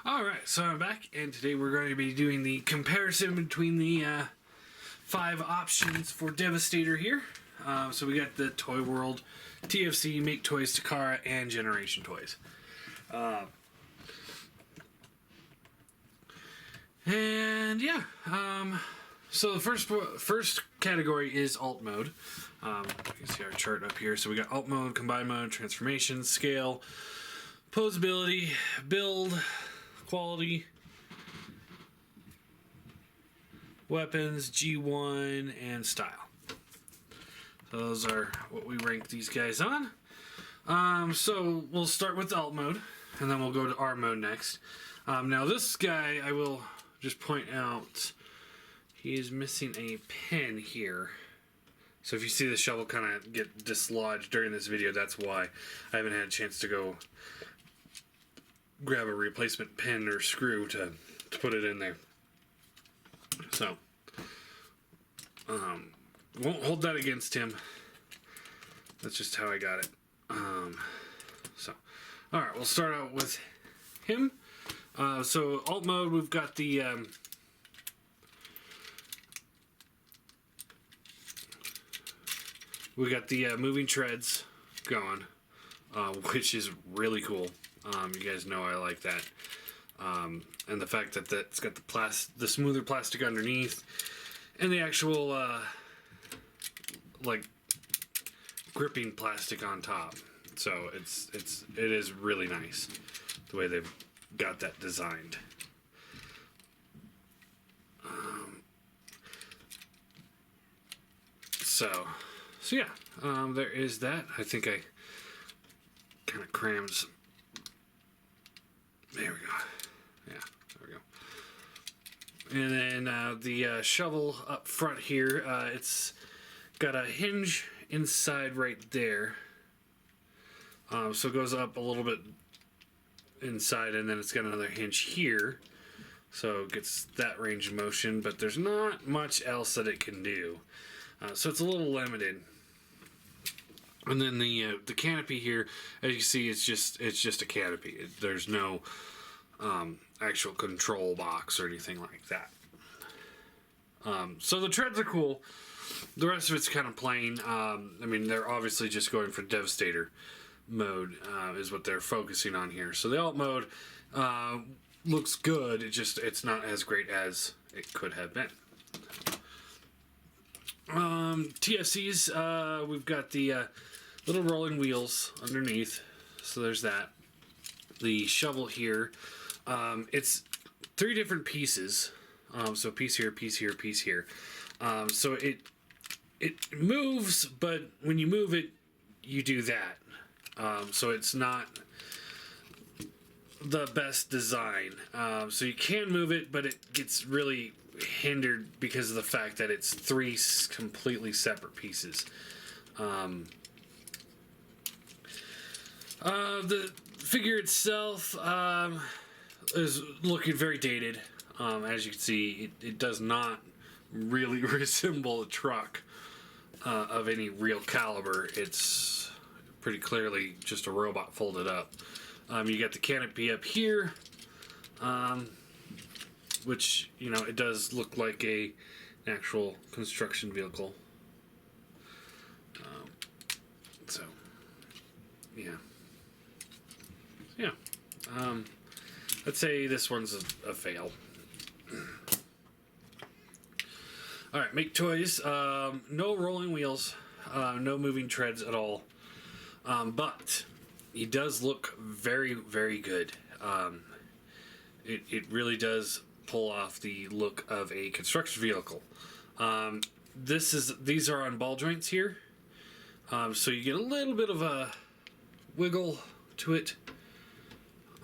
Alright, so I'm back, and today we're going to be doing the comparison between the 5 options for Devastator here. So we got the Toy World, TFC, Make Toys, Takara, and Generation Toys. So the first category is Alt Mode. You can see our chart up here. So we got Alt Mode, Combine Mode, Transformation, Scale, Posability, Build, Quality, Weapons, G1, and Style. So those are what we rank these guys on. So we'll start with Alt Mode, and then we'll go to R Mode next. Now this guy, I will just point out, he is missing a pin here. So if you see the shovel kind of get dislodged during this video, that's why. I haven't had a chance to go grab a replacement pin or screw to put it in there. So, won't hold that against him. That's just how I got it. Alright, we'll start out with him. So, Alt Mode, we've got the moving treads going, which is really cool. You guys know I like that. And the fact that it's got the smoother plastic underneath and the actual like gripping plastic on top. So it is really nice the way they've got that designed. So yeah, there is that. I think I kind of crams. There we go. Yeah, there we go. And then the shovel up front here, it's got a hinge inside right there. So it goes up a little bit inside, and then it's got another hinge here. So it gets that range of motion, but there's not much else that it can do. So it's a little limited. And then the canopy here, as you see, it's just a canopy. There's no actual control box or anything like that. So the treads are cool. The rest of it's kind of plain. I mean, they're obviously just going for Devastator mode is what they're focusing on here. So the Alt Mode looks good. It's not as great as it could have been. TFCs, we've got the little rolling wheels underneath, so there's that. The shovel here, it's 3 different pieces, so piece here, piece here, piece here. So it moves, but when you move it, you do that. So it's not the best design. So you can move it, but it gets really hindered because of the fact that it's 3 completely separate pieces. The figure itself is looking very dated. As you can see, it does not really resemble a truck of any real caliber. It's pretty clearly just a robot folded up. You got the canopy up here, which, you know, it does look like an actual construction vehicle. So, yeah. Yeah. I'd say this one's a fail. Alright, Make Toys. No rolling wheels. No moving treads at all. But he does look very, very good. It really does pull off the look of a construction vehicle. These are on ball joints here. So you get a little bit of a wiggle to it.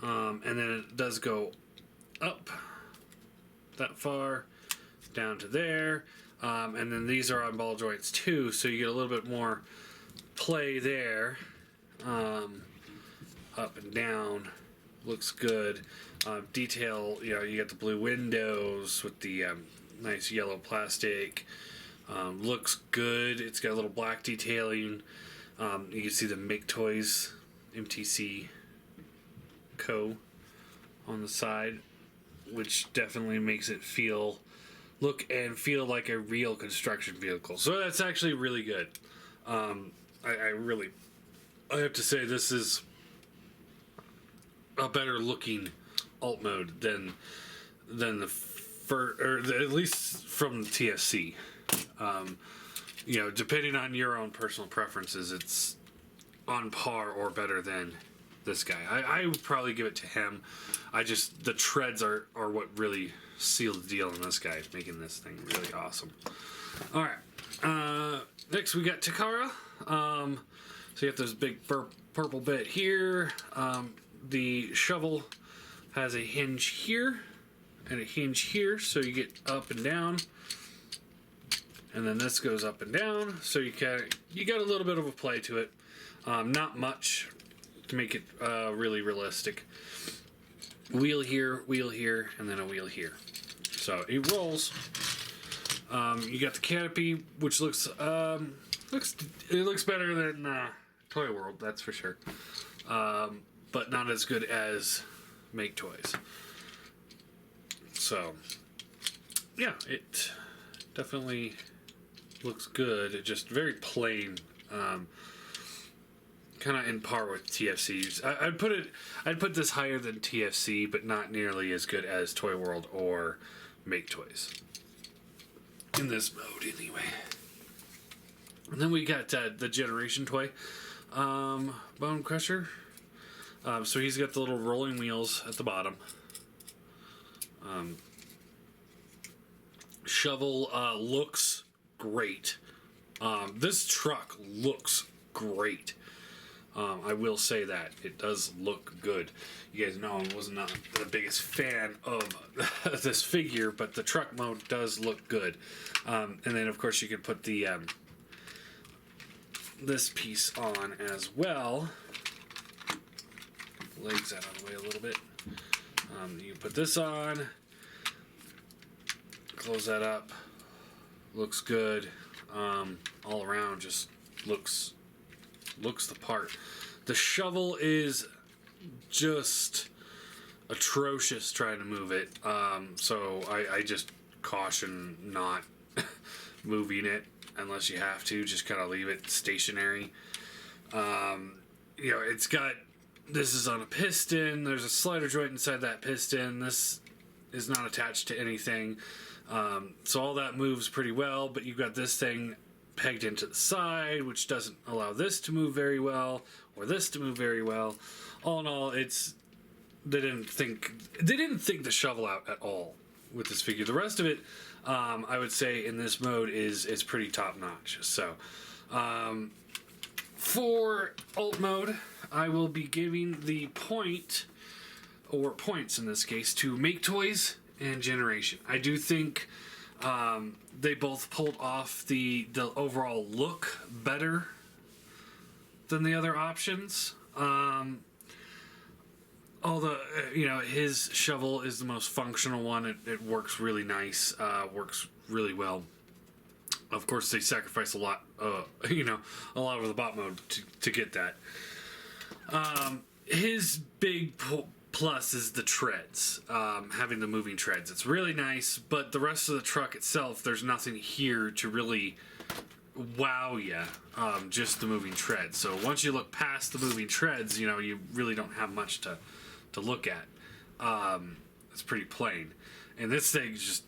And then it does go up that far, down to there. And then these are on ball joints too, so you get a little bit more play there. Up and down. Looks good. Detail, you know, you got the blue windows with the nice yellow plastic. Looks good. It's got a little black detailing. You can see the Make Toys MTC Co. on the side, which definitely makes it look and feel like a real construction vehicle. So that's actually really good. I have to say this is a better looking alt mode than the at least from the TSC. Depending on your own personal preferences, it's on par or better than this guy. I would probably give it to him. The treads are what really seal the deal on this guy, making this thing really awesome. All right. Next we got Takara. So you have this big purple bit here. The shovel has a hinge here and a hinge here, so you get up and down. And then this goes up and down, so you got a little bit of a play to it. Not much to make it really realistic. Wheel here, and then a wheel here. So it rolls. You got the canopy, which looks better than Toy World, that's for sure. But not as good as Make Toys. So yeah, it definitely looks good. It's just very plain. Kind of in par with TFC's. I'd put this higher than TFC, but not nearly as good as Toy World or Make Toys. In this mode, anyway. And then we got the Generation toy, Bonecrusher. So he's got the little rolling wheels at the bottom. Shovel looks great. This truck looks great. I will say that. It does look good. You guys know I was not the biggest fan of this figure, but the truck mode does look good. And then, of course, you can put the this piece on as well. Legs out of the way a little bit. You put this on. Close that up. Looks good. All around, just looks the part. The shovel is just atrocious trying to move it. So I just caution not moving it unless you have to. Just kind of leave it stationary. This is on a piston. There's a slider joint inside that piston. This is not attached to anything. So all that moves pretty well, but you've got this thing pegged into the side, which doesn't allow this to move very well, or this to move very well. All in all, they didn't think the shovel out at all with this figure. The rest of it, I would say in this mode is pretty top notch. So, for alt mode, I will be giving the points in this case to Make Toys and Generation. I do think they both pulled off the overall look better than the other options. Although his shovel is the most functional one. It works really nice. Works really well. Of course, they sacrifice a lot. A lot of the bot mode to get that. His big plus is the treads, having the moving treads. It's really nice, but the rest of the truck itself, there's nothing here to really wow you, just the moving treads. So once you look past the moving treads, you really don't have much to look at. It's pretty plain. And this thing is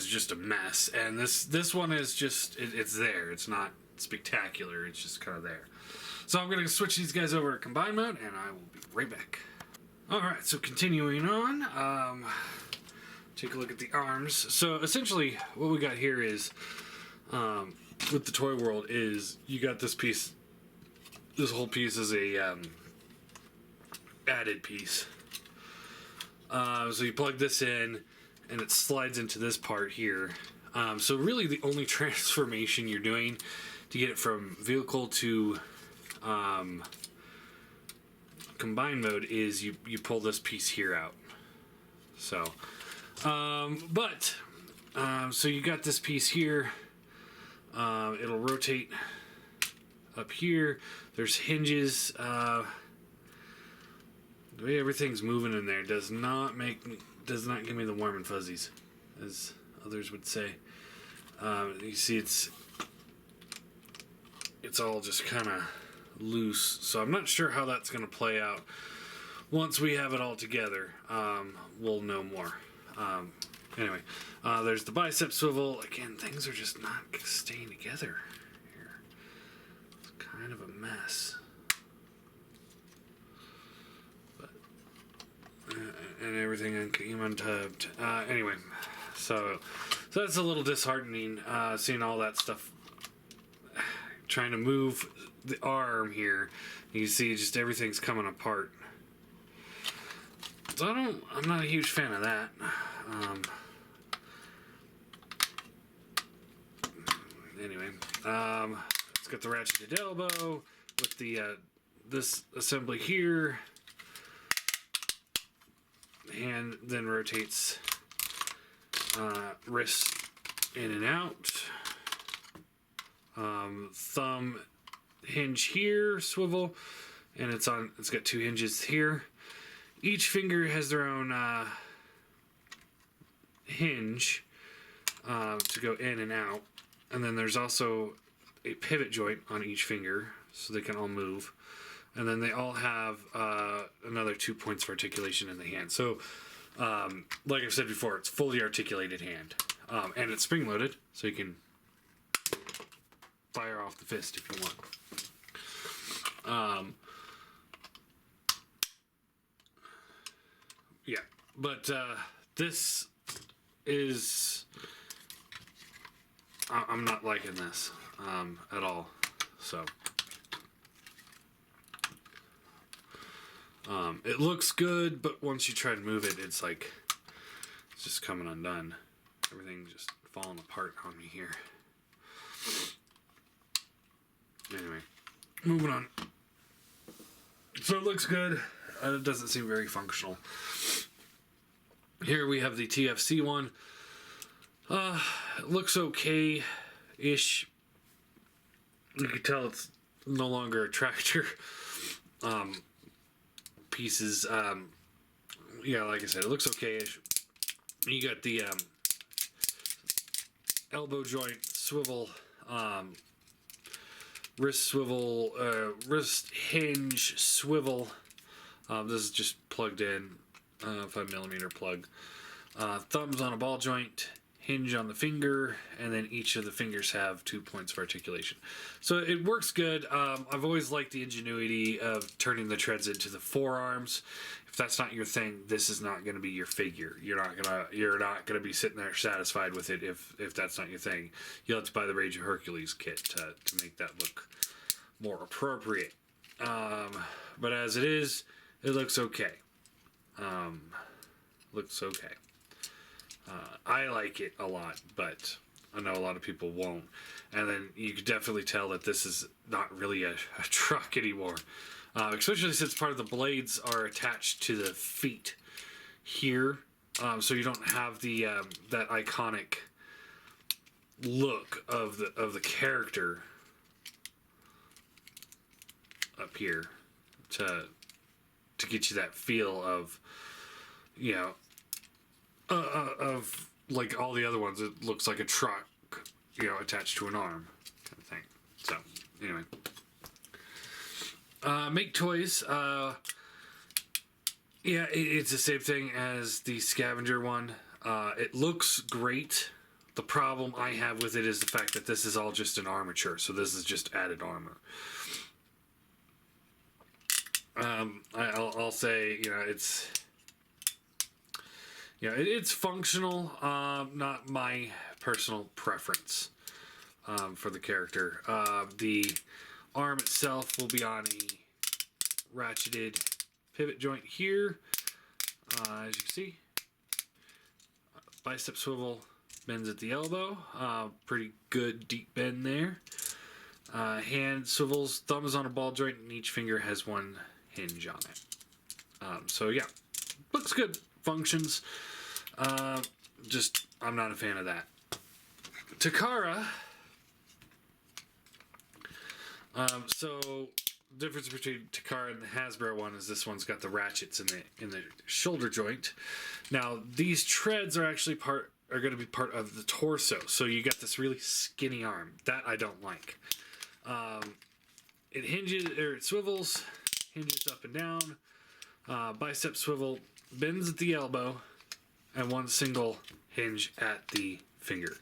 just a mess. And this one is just, it's there. It's not spectacular. It's just kind of there. So I'm going to switch these guys over to combine mode, and I will be right back. Alright, so continuing on, take a look at the arms. So essentially what we got here is, with the Toy World, is you got this piece, this whole piece is a added piece. So you plug this in and it slides into this part here. So really the only transformation you're doing to get it from vehicle to combine mode is you pull this piece here out. So so you got this piece here. It'll rotate up here. There's hinges. The way everything's moving in there does not give me the warm and fuzzies, as others would say. You see, it's all just kind of loose, so I'm not sure how that's going to play out. Once we have it all together, we'll know more. Anyway, there's the bicep swivel. Again, things are just not staying together here. It's kind of a mess. But, and everything came untubbed. Anyway, so that's a little disheartening, seeing all that stuff. Trying to move the arm here. You see just everything's coming apart. So I'm not a huge fan of that. Anyway, let's get the ratcheted elbow with the this assembly here. Hand then rotates wrist in and out. Thumb hinge here, swivel, and it's got two hinges here. Each finger has their own hinge to go in and out, and then there's also a pivot joint on each finger so they can all move, and then they all have another 2 points of articulation in the hand. So like I said before, it's fully articulated hand, and it's spring loaded, so you can fire off the fist if you want. Yeah, but this is... I'm not liking this at all. So it looks good, but once you try to move it, it's like it's just coming undone. Everything's just falling apart on me here. Anyway, moving on. So it looks good. It doesn't seem very functional. Here we have the TFC one. It looks okay-ish. You can tell it's no longer a tractor. Pieces. Yeah, like I said, it looks okay-ish. You got the elbow joint swivel, wrist swivel, wrist hinge swivel. This is just plugged in, 5mm plug. Thumbs on a ball joint, hinge on the finger, and then each of the fingers have 2 points of articulation. So it works good. I've always liked the ingenuity of turning the treads into the forearms. If that's not your thing, this is not going to be your figure. You're not gonna be sitting there satisfied with it if that's not your thing. You'll have to buy the Rage of Hercules kit to make that look more appropriate. But as it is, it looks okay. Looks okay. I like it a lot, but I know a lot of people won't. And then you can definitely tell that this is not really a truck anymore. Especially since part of the blades are attached to the feet here. So you don't have the that iconic look of the character up here to get you that feel of, you know, of like all the other ones. It looks like a truck, you know, attached to an arm kind of thing. So anyway, make toys. Yeah, it's the same thing as the scavenger one. It looks great. The problem I have with it is the fact that this is all just an armature, so this is just added armor. I'll say, you know, it's functional, not my personal preference for the character. The arm itself will be on a ratcheted pivot joint here, as you can see. Bicep swivel bends at the elbow, pretty good deep bend there. Hand swivels, thumb is on a ball joint, and each finger has one hinge on it. So yeah, looks good, functions. Just I'm not a fan of that. Takara. So difference between Takara and the Hasbro one is this one's got the ratchets in the shoulder joint. Now these treads are actually going to be part of the torso, so you got this really skinny arm that I don't like. It hinges or it swivels, hinges up and down, bicep swivel, bends at the elbow, and one single hinge at the finger.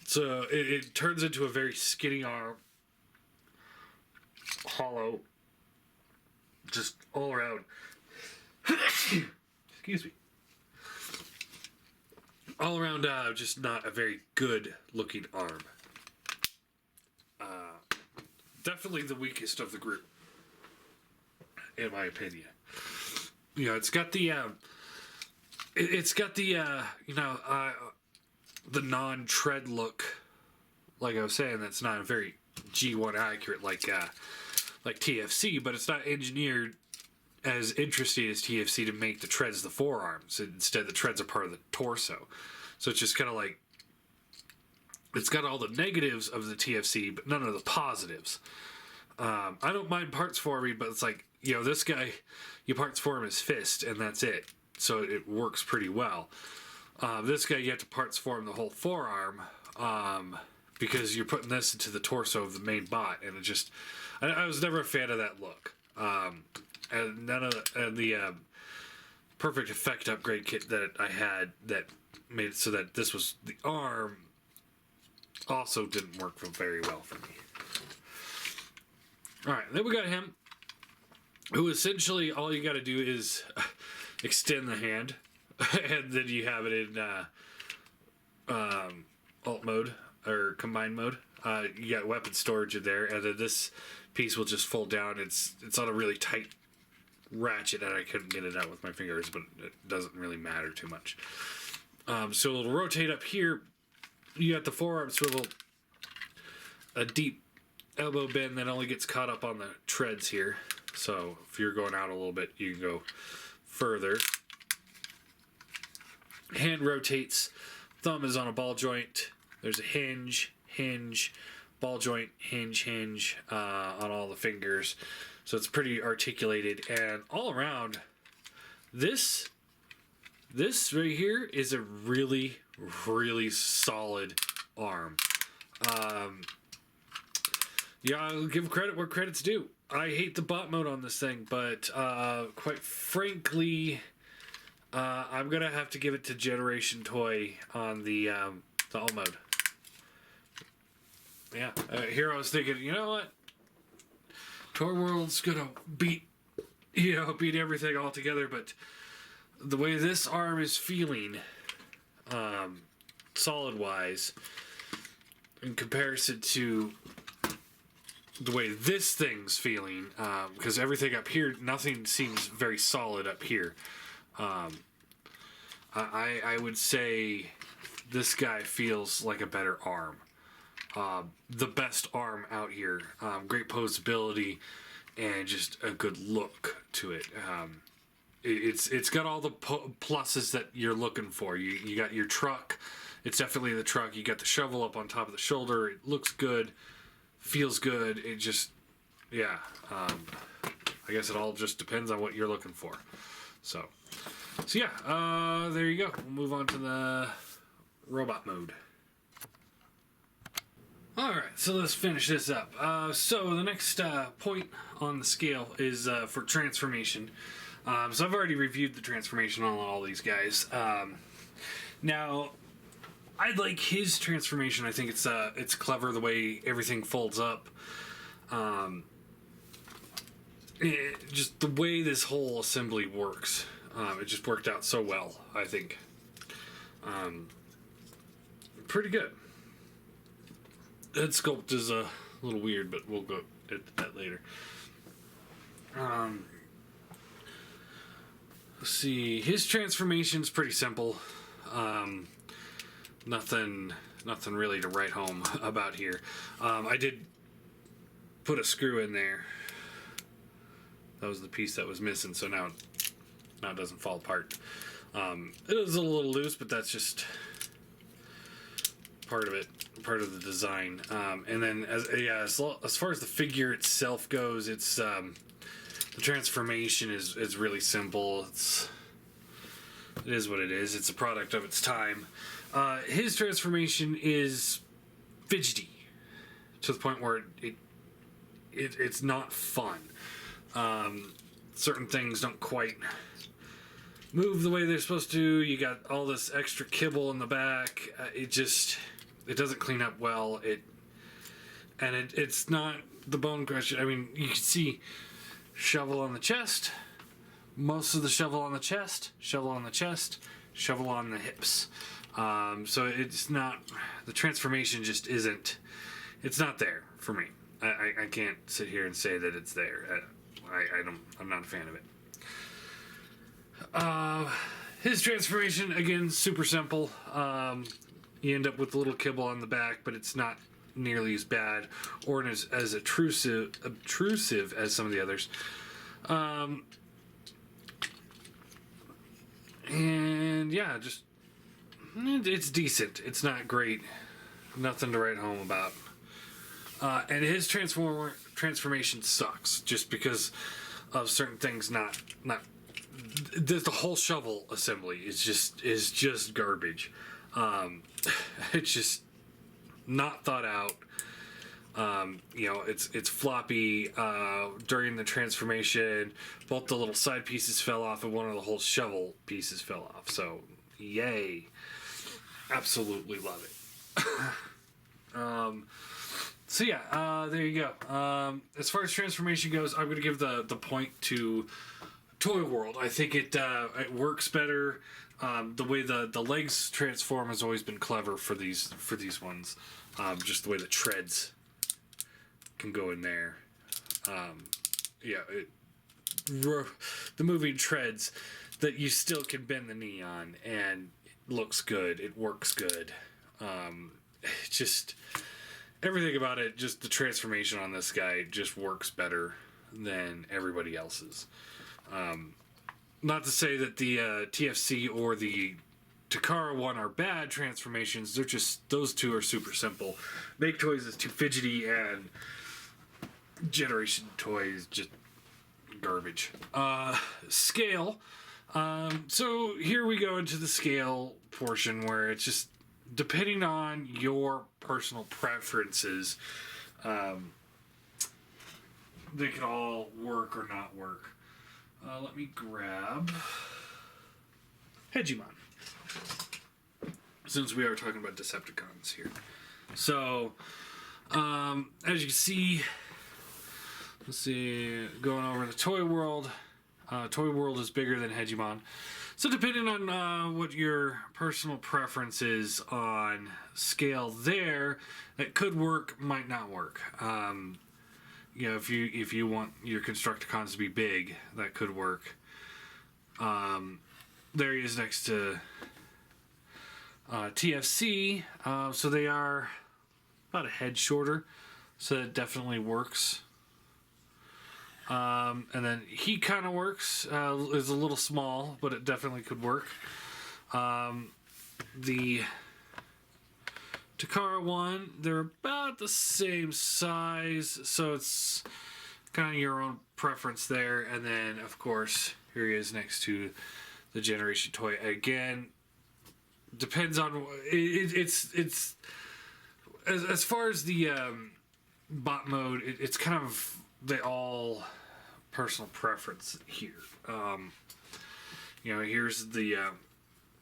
So it turns into a very skinny arm, hollow, just all around. Excuse me. All around, just not a very good looking arm. Definitely the weakest of the group, in my opinion. You know, it's got the the non-tread look, like I was saying. That's not a very G1 accurate like TFC, but it's not engineered as interesting as TFC to make the treads the forearms. Instead, the treads are part of the torso. So it's just kind of like, it's got all the negatives of the TFC, but none of the positives. I don't mind parts forming, but it's like, you know, this guy, you parts form his fist, and that's it. So it works pretty well. This guy, you have to parts form the whole forearm, because you're putting this into the torso of the main bot, and it just, I was never a fan of that look. And none of the perfect effect upgrade kit that I had that made it so that this was the arm also didn't work very well for me. Alright, then we got him, who essentially all you got to do is extend the hand, and then you have it in alt mode, or combined mode. You got weapon storage in there, and then this piece will just fold down. It's on a really tight ratchet, and I couldn't get it out with my fingers, but it doesn't really matter too much. So it'll rotate up here. You got the forearm swivel, a deep elbow bend that only gets caught up on the treads here. So if you're going out a little bit, you can go further. Hand rotates. Thumb is on a ball joint. There's a hinge, ball joint, hinge on all the fingers. So it's pretty articulated, and all around, this right here is a really, really solid arm. Yeah, I'll give credit where credit's due. I hate the bot mode on this thing, but quite frankly, I'm gonna have to give it to Generation Toy on the alt mode. Yeah, here I was thinking, you know what? Toy World's gonna beat everything all together, but the way this arm is feeling, solid-wise, in comparison to the way this thing's feeling, because everything up here, nothing seems very solid up here. I would say this guy feels like a better arm. The best arm out here. Great posability and just a good look to it. It's got all the pluses that you're looking for. You got your truck. It's definitely the truck. You got the shovel up on top of the shoulder. It looks good. Feels good. It just, yeah. I guess it all just depends on what you're looking for. So yeah, there you go. We'll move on to the robot mode. Alright, so let's finish this up. So the next point on the scale is for transformation. So I've already reviewed the transformation on all these guys. Now, I like his transformation. I think it's clever the way everything folds up. Just the way this whole assembly works. It just worked out so well, I think. Pretty good. Head sculpt is a little weird, but we'll go into that later. Let's see. His transformation's pretty simple. Nothing really to write home about here. I did put a screw in there. That was the piece that was missing, so now it doesn't fall apart. It is a little loose, but that's just part of it, part of the design. And then as far as the figure itself goes, it's the transformation is really simple. It is what it is. It's a product of its time. His transformation is fidgety to the point where it's not fun. Certain things don't quite move the way they're supposed to. You got all this extra kibble in the back. It doesn't clean up well. It's not the Bonecrusher. I mean, you can see shovel on the chest, most of the shovel on the chest, shovel on the chest, shovel on the hips. So it's not, the transformation just isn't, it's not there for me. I can't sit here and say that it's there. I'm not a fan of it. His transformation, again, super simple. You end up with a little kibble on the back, but it's not nearly as bad or as obtrusive as some of the others. And yeah, just it's decent. It's not great. Nothing to write home about. And his transformation sucks just because of certain things. Not the whole shovel assembly is just garbage. It's just not thought out. It's floppy. During the transformation, both the little side pieces fell off and one of the whole shovel pieces fell off. So, yay. Absolutely love it. There you go. As far as transformation goes, I'm going to give the point to Toy World. I think it works better. The way the legs transform has always been clever for these ones. Just the way the treads can go in there. The moving treads that you still can bend the knee on, and it looks good. It works good. Just everything about it, just the transformation on this guy just works better than everybody else's. Not to say that the TFC or the Takara one are bad transformations. They're just, those two are super simple. Make Toys is too fidgety, and Generation Toys just garbage. Scale. So here we go into the scale portion where it's just depending on your personal preferences. They can all work or not work. Let me grab Hegemon, since we are talking about Decepticons here. So, as you can see, let's see, going over to Toy World. Toy World is bigger than Hegemon. So depending on what your personal preference is on scale there, that could work, might not work. If you want your Constructicons to be big, that could work. There he is next to TFC. So they are about a head shorter, so that definitely works. And then he kind of works. Is a little small, but it definitely could work. The Takara one, they're about the same size, so it's kind of your own preference there. And then, of course, here he is next to the Generation Toy. Again, depends on it's as far as the bot mode. It's kind of they all personal preference here. Here's the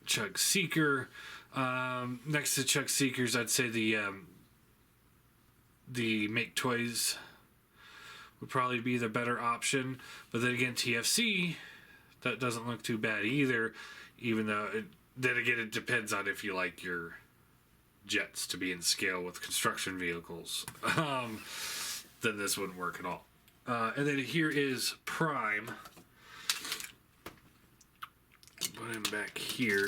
Chug Seeker. Next to Chug Seekers, I'd say the Make Toys would probably be the better option. But then again, TFC, that doesn't look too bad either. Even though, then again, it depends on if you like your jets to be in scale with construction vehicles. Then this wouldn't work at all. And then here is Prime. Put him back here.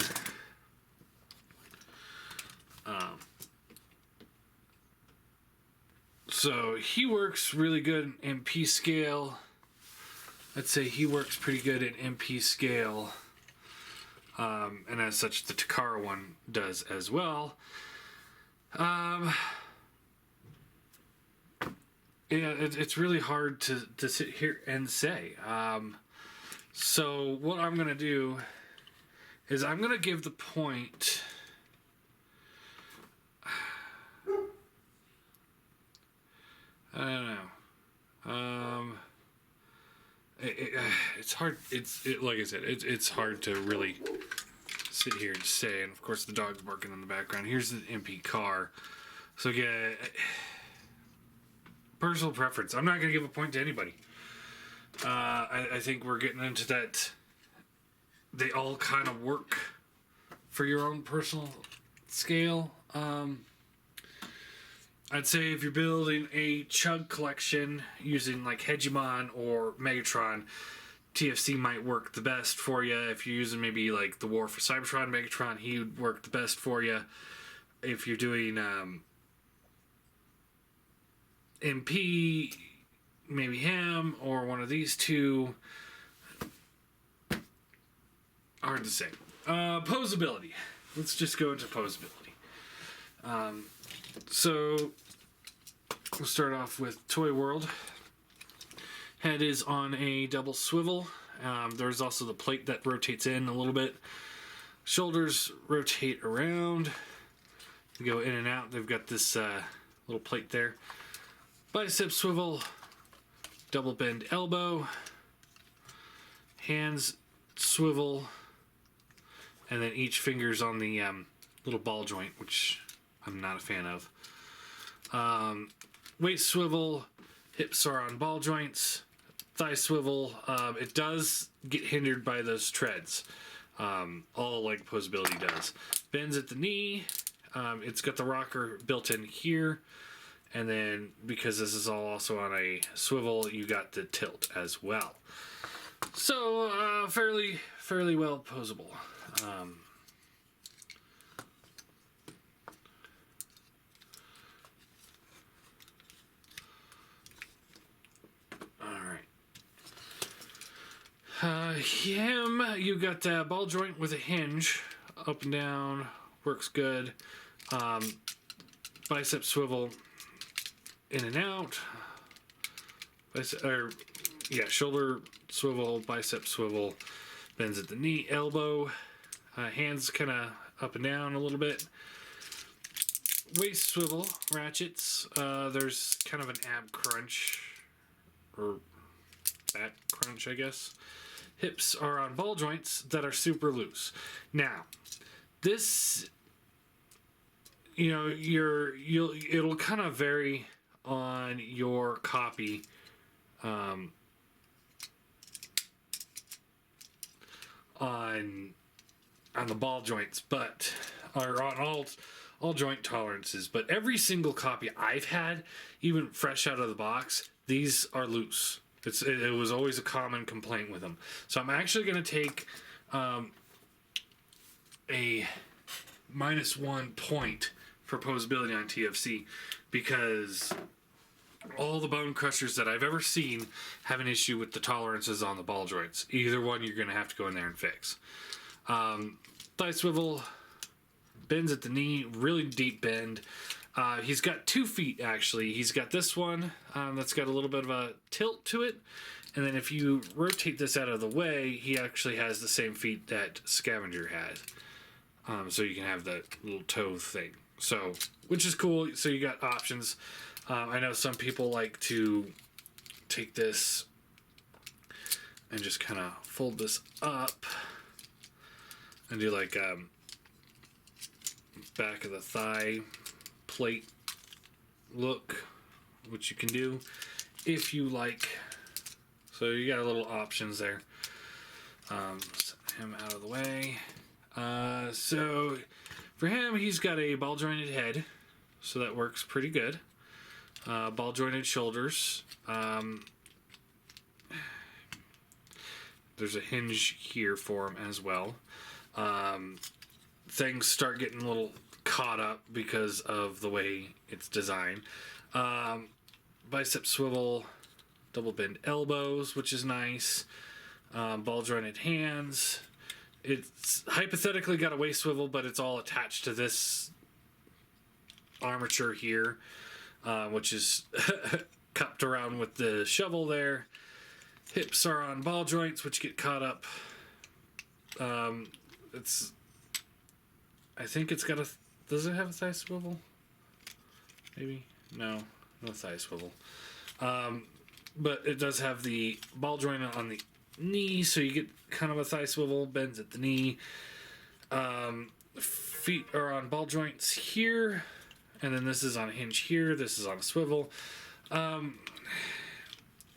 So he works really good in MP scale. I'd say he works pretty good in MP scale. And as such, the Takara one does as well. Yeah, it's really hard to sit here and say. So what I'm gonna do is I'm gonna give the point. I don't know. It's hard. Like I said, it's hard to really sit here and say. And of course, the dog's barking in the background. Here's the MP car. So yeah, personal preference. I'm not gonna give a point to anybody. I think we're getting into that. They all kind of work for your own personal scale. I'd say if you're building a chug collection using like Hegemon or Megatron, TFC might work the best for you. If you're using maybe like the War for Cybertron, Megatron, he would work the best for you. If you're doing MP, maybe him or one of these two. Hard to say. Posability. Let's just go into posability. So we'll start off with Toy World. Head is on a double swivel. There's also the plate that rotates in a little bit. Shoulders rotate around. They go in and out. They've got this little plate there. Bicep swivel. Double bend elbow. Hands swivel. And then each finger's on the little ball joint, which I'm not a fan of. Waist swivel, hips are on ball joints, thigh swivel. It does get hindered by those treads. All like posability does. Bends at the knee. It's got the rocker built in here. And then because this is all also on a swivel, you got the tilt as well. So fairly well posable. Him, you got a ball joint with a hinge, up and down, works good. Bicep swivel, in and out. Shoulder swivel, bicep swivel, bends at the knee, elbow, hands kind of up and down a little bit. Waist swivel, ratchets. There's kind of an ab crunch, or back crunch, I guess. Hips are on ball joints that are super loose. Now, this, it'll kind of vary on your copy. On the ball joints, or on all joint tolerances, but every single copy I've had, even fresh out of the box, these are loose. It was always a common complaint with them. So I'm actually going to take a -1 point for posability on TFC, because all the Bonecrushers that I've ever seen have an issue with the tolerances on the ball joints. Either one you're going to have to go in there and fix. Thigh swivel, bends at the knee, really deep bend. He's got 2 feet, actually. He's got this one that's got a little bit of a tilt to it. And then if you rotate this out of the way, he actually has the same feet that Scavenger has. So you can have that little toe thing. So, which is cool. So you got options. I know some people like to take this and just kind of fold this up and do like back of the thigh plate look, which you can do if you like. So you got a little options there. Set him out of the way. So for him, he's got a ball jointed head, so that works pretty good. Ball jointed shoulders. There's a hinge here for him as well. Things start getting a little caught up because of the way it's designed. Bicep swivel, double bend elbows, which is nice. Ball jointed hands. It's hypothetically got a waist swivel, but it's all attached to this armature here, which is cupped around with the shovel there. Hips are on ball joints, which get caught up. I think it's got a... Does it have a thigh swivel? Maybe? No thigh swivel. But it does have the ball joint on the knee, so you get kind of a thigh swivel, bends at the knee. Feet are on ball joints here, and then this is on a hinge here. This is on a swivel.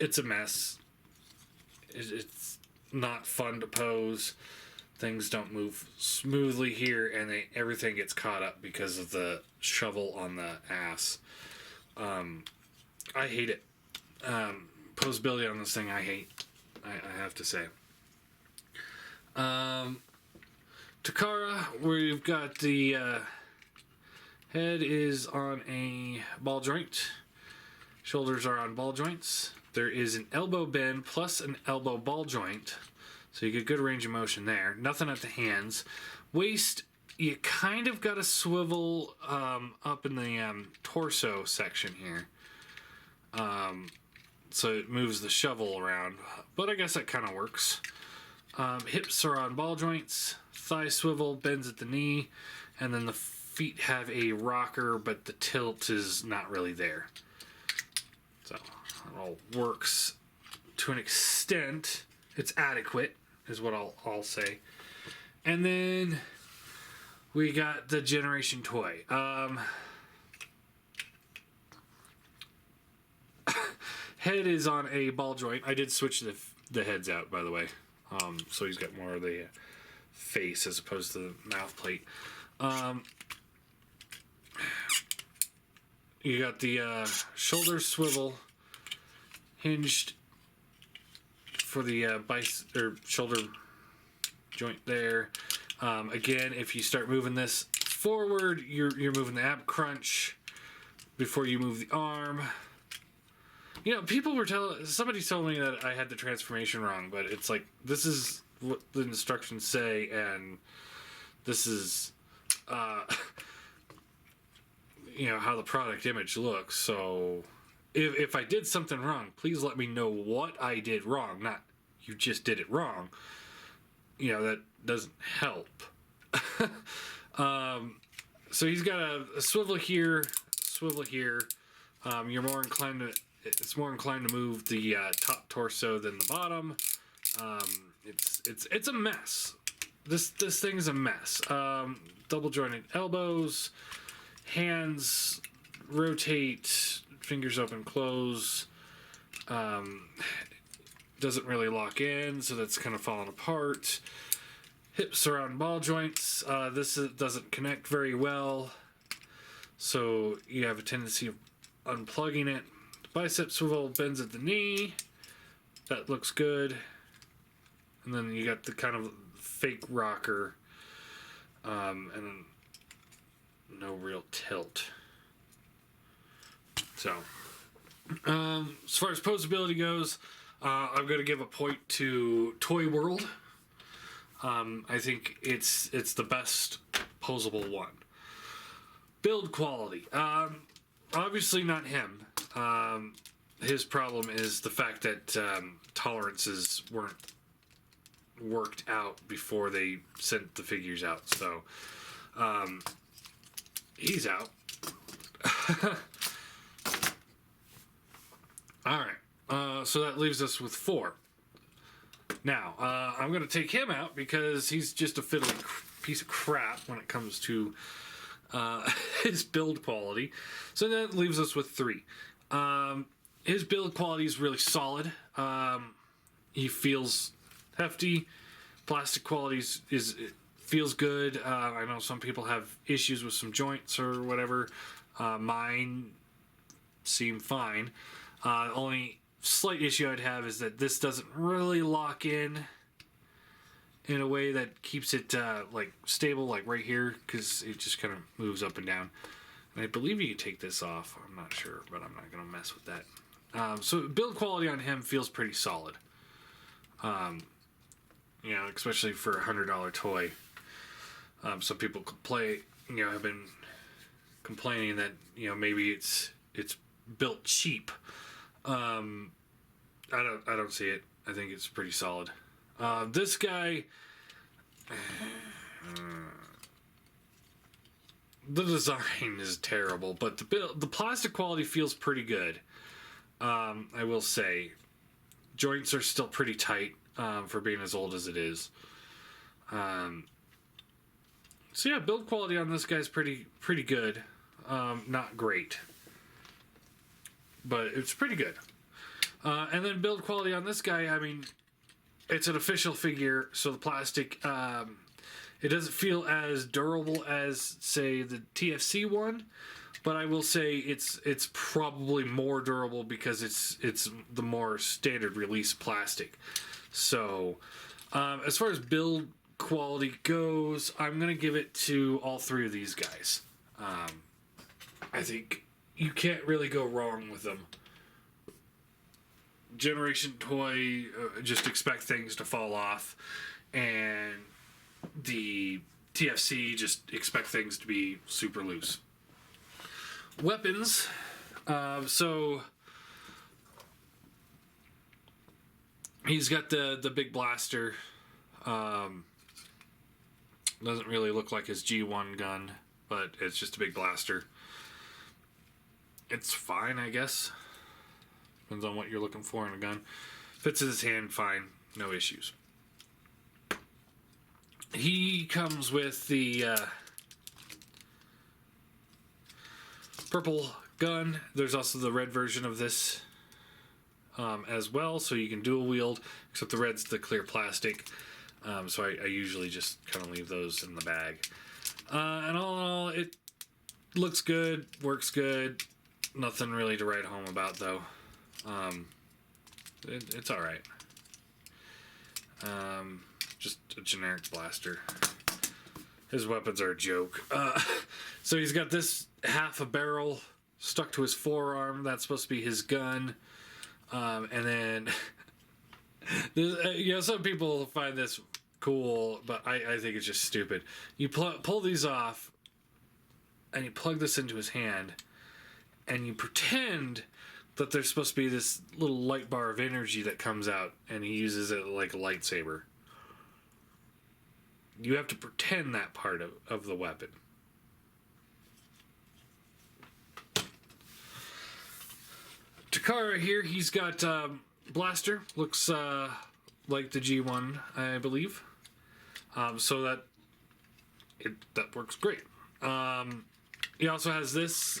It's a mess. It's not fun to pose. Things don't move smoothly here, and everything gets caught up because of the shovel on the ass. I hate it. Posability on this thing I hate, I have to say. Takara, we've got the head is on a ball joint. Shoulders are on ball joints. There is an elbow bend plus an elbow ball joint. So you get good range of motion there. Nothing at the hands. Waist, you kind of got a swivel up in the torso section here. So it moves the shovel around. But I guess that kind of works. Hips are on ball joints. Thigh swivel, bends at the knee. And then the feet have a rocker, but the tilt is not really there. So it all works to an extent. It's adequate, is what I'll say. And then we got the Generation toy. Head is on a ball joint. I did switch the heads out, by the way. So he's got more of the face as opposed to the mouth plate. You got the shoulder swivel hinged for the shoulder joint there. Again, if you start moving this forward, you're moving the ab crunch before you move the arm. You know, somebody told me that I had the transformation wrong, but it's like, this is what the instructions say, and this is, you know, how the product image looks. So if I did something wrong, please let me know what I did wrong, not you just did it wrong. You know, that doesn't help. So he's got a swivel here, swivel here. It's more inclined to move the top torso than the bottom. It's a mess. This thing's a mess. Double jointed elbows, hands rotate, fingers open, close. Doesn't really lock in, so that's kind of falling apart. Hips are on ball joints. This doesn't connect very well, so you have a tendency of unplugging it. Bicep swivel bends at the knee. That looks good. And then you got the kind of fake rocker, and no real tilt. So, as far as posability goes, I'm going to give a point to Toy World. I think it's the best posable one. Build quality. Obviously not him. His problem is the fact that tolerances weren't worked out before they sent the figures out. So he's out. All right. So that leaves us with 4. Now, I'm going to take him out because he's just a fiddly piece of crap when it comes to his build quality. So that leaves us with 3. His build quality is really solid. He feels hefty. Plastic quality feels good. I know some people have issues with some joints or whatever. Mine seem fine. Only slight issue I'd have is that this doesn't really lock in a way that keeps it like stable, like right here, because it just kind of moves up and down. And I believe you can take this off. I'm not sure, but I'm not going to mess with that. So build quality on him feels pretty solid. You know, especially for a $100 toy. Some people play, you know, have been complaining that, you know, maybe it's built cheap. I don't see it. I think it's pretty solid. This guy, the design is terrible, but the plastic quality feels pretty good. I will say, joints are still pretty tight for being as old as it is. So yeah, build quality on this guy's pretty good. Not great, but it's pretty good. And then build quality on this guy, I mean, it's an official figure, so the plastic, it doesn't feel as durable as, say, the TFC one, but I will say it's probably more durable because it's the more standard release plastic. So, as far as build quality goes, I'm going to give it to all three of these guys. I think you can't really go wrong with them. Generation toy, just expect things to fall off, and the TFC, just expect things to be super loose. Weapons, so he's got the big blaster. Doesn't really look like his G1 gun, but it's just a big blaster. It's fine, I guess. Depends on what you're looking for in a gun. Fits in his hand fine, no issues. He comes with the purple gun. There's also the red version of this as well, so you can dual wield, except the red's the clear plastic. So I usually just kind of leave those in the bag. And all in all, it looks good, works good. Nothing really to write home about, though. It's alright. Just a generic blaster. His weapons are a joke. So he's got this half a barrel stuck to his forearm. That's supposed to be his gun. And then, you know, some people find this cool, but I think it's just stupid. You pull these off, and you plug this into his hand, and you pretend that there's supposed to be this little light bar of energy that comes out, and he uses it like a lightsaber. You have to pretend that part of the weapon. Takara here, he's got blaster. Looks like the G1, I believe. So that works great. He also has this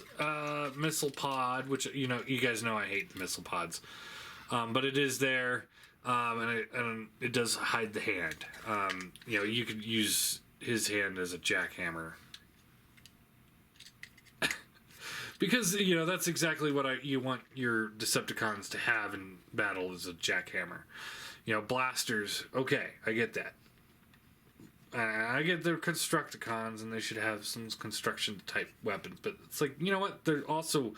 missile pod, which, you know, you guys know I hate missile pods. But it is there, and it does hide the hand. You know, you could use his hand as a jackhammer. Because, you know, that's exactly what you want your Decepticons to have in battle, is a jackhammer. You know, blasters, okay, I get that. I get they're Constructicons and they should have some construction type weapons, but it's like, you know what? They're also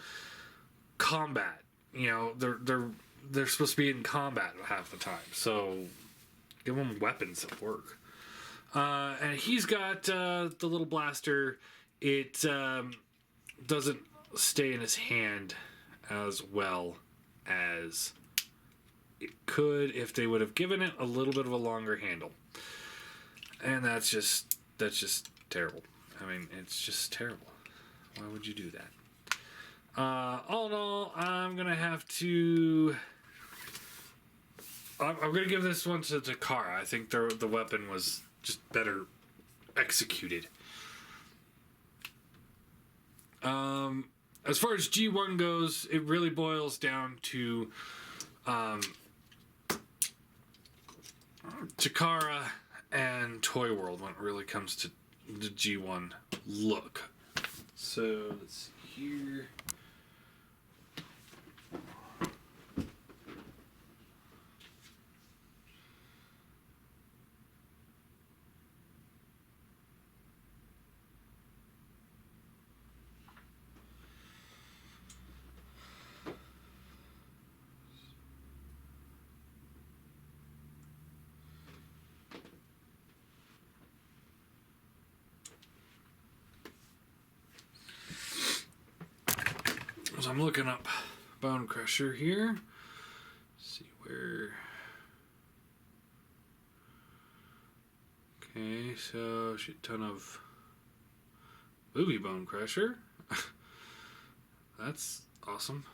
combat. You know, they're supposed to be in combat half the time, so give them weapons that work. And he's got the little blaster. It doesn't stay in his hand as well as it could if they would have given it a little bit of a longer handle. And that's just terrible. I mean, it's just terrible. Why would you do that? All in all, I'm gonna have to. I'm gonna give this one to Takara. I think the weapon was just better executed. As far as G1 goes, it really boils down to Takara and Toy World when it really comes to the G1 look. So let's see here. So I'm looking up Bonecrusher here. Let's see where. Okay, so shit ton of movie Bonecrusher. That's awesome.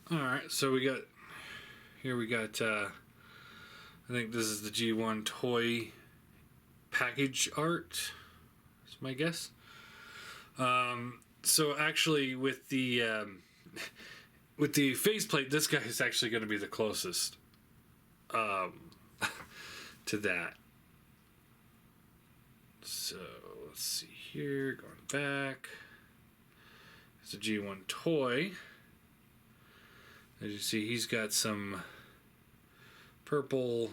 Alright, so we got I think this is the G1 toy package art, is my guess. So actually with the faceplate, this guy is actually going to be the closest to that. So let's see here, going back. It's a G1 toy. As you see, he's got some purple,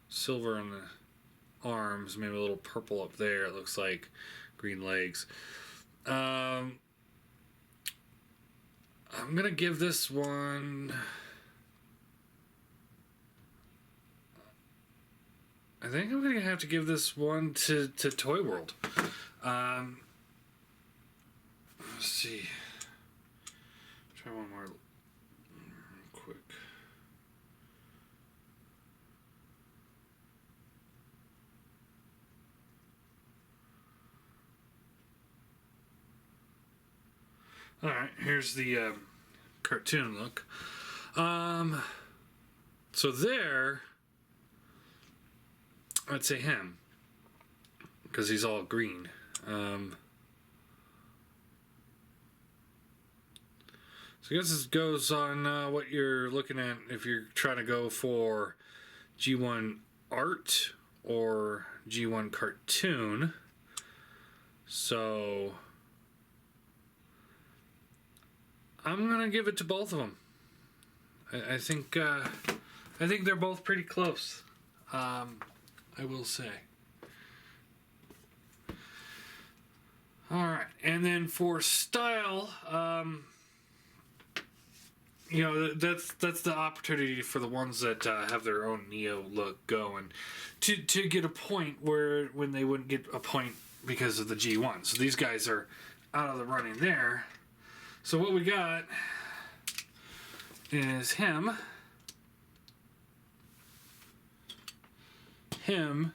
silver on the arms, maybe a little purple up there. It looks like green legs. I'm gonna give this one. I think I'm gonna have to give this one to Toy World. Let's see. Try one more real quick. All right, here's the cartoon look. So there, I'd say him because he's all green. So I guess this goes on what you're looking at if you're trying to go for G1 art or G1 cartoon. So I'm gonna give it to both of them. I think they're both pretty close. I will say. All right, and then for style, you know, that's the opportunity for the ones that have their own Neo look going to get a point where when they wouldn't get a point because of the G1. So these guys are out of the running there. So what we got is him, and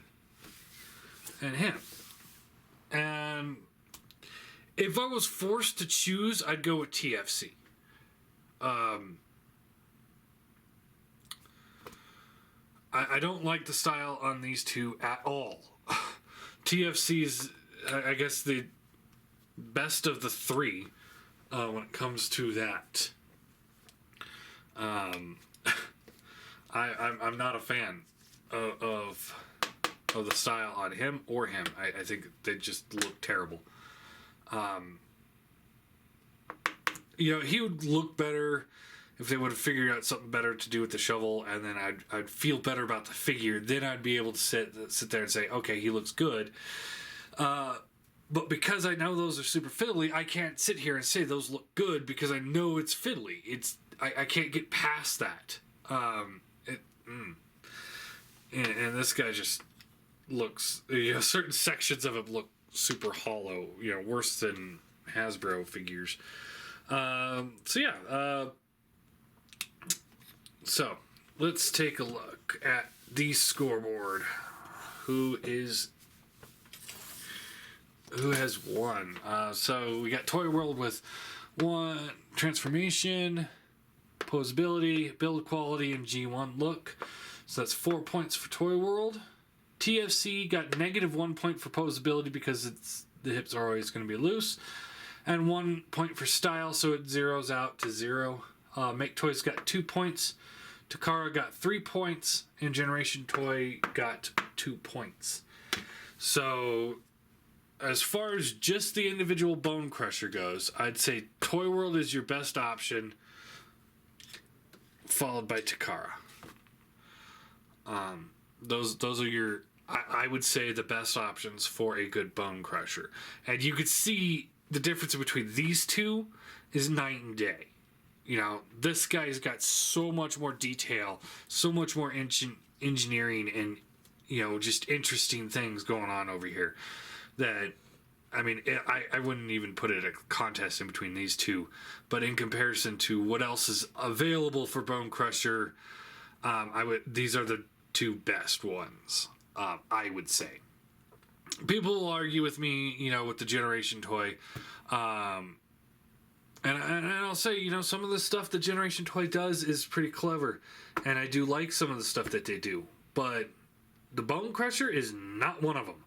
him. And if I was forced to choose, I'd go with TFC. I don't like the style on these two at all. TFC's, I guess, the best of the three when it comes to that. I'm not a fan of the style on him or him. I think they just look terrible. You know, he would look better if they would have figured out something better to do with the shovel, and then I'd feel better about the figure. Then I'd be able to sit there and say, okay, he looks good. But because I know those are super fiddly, I can't sit here and say those look good because I know it's fiddly. I can't get past that. And this guy just looks, you know, certain sections of it look super hollow, you know, worse than Hasbro figures. So yeah, so let's take a look at the scoreboard. Who has won? So we got Toy World with 1 transformation, posability, build quality, and G1 look. So that's 4 points for Toy World. TFC got -1 point for posability because the hips are always going to be loose, and 1 point for style, so it zeroes out to 0. Make Toys got 2 points. Takara got 3 points, and Generation Toy got 2 points. So as far as just the individual Bonecrusher goes, I'd say Toy World is your best option, followed by Takara. Those are your, I would say, the best options for a good Bonecrusher. And you could see the difference between these two is night and day. You know, this guy's got so much more detail, so much more engineering, and, you know, just interesting things going on over here that I mean, I wouldn't even put it a contest in between these two, but in comparison to what else is available for Bonecrusher, these are the two best ones. I would say. People will argue with me, with the Generation toy, and I'll say, some of the stuff the Generation toy does is pretty clever, and I do like some of the stuff that they do, but the Bonecrusher is not one of them.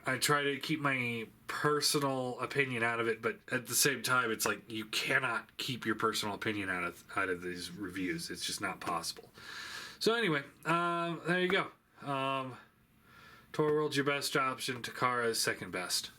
I try to keep my personal opinion out of it, but at the same time, it's like you cannot keep your personal opinion out of these reviews. It's just not possible. So anyway, there you go. Toy World's your best option. Takara's second best.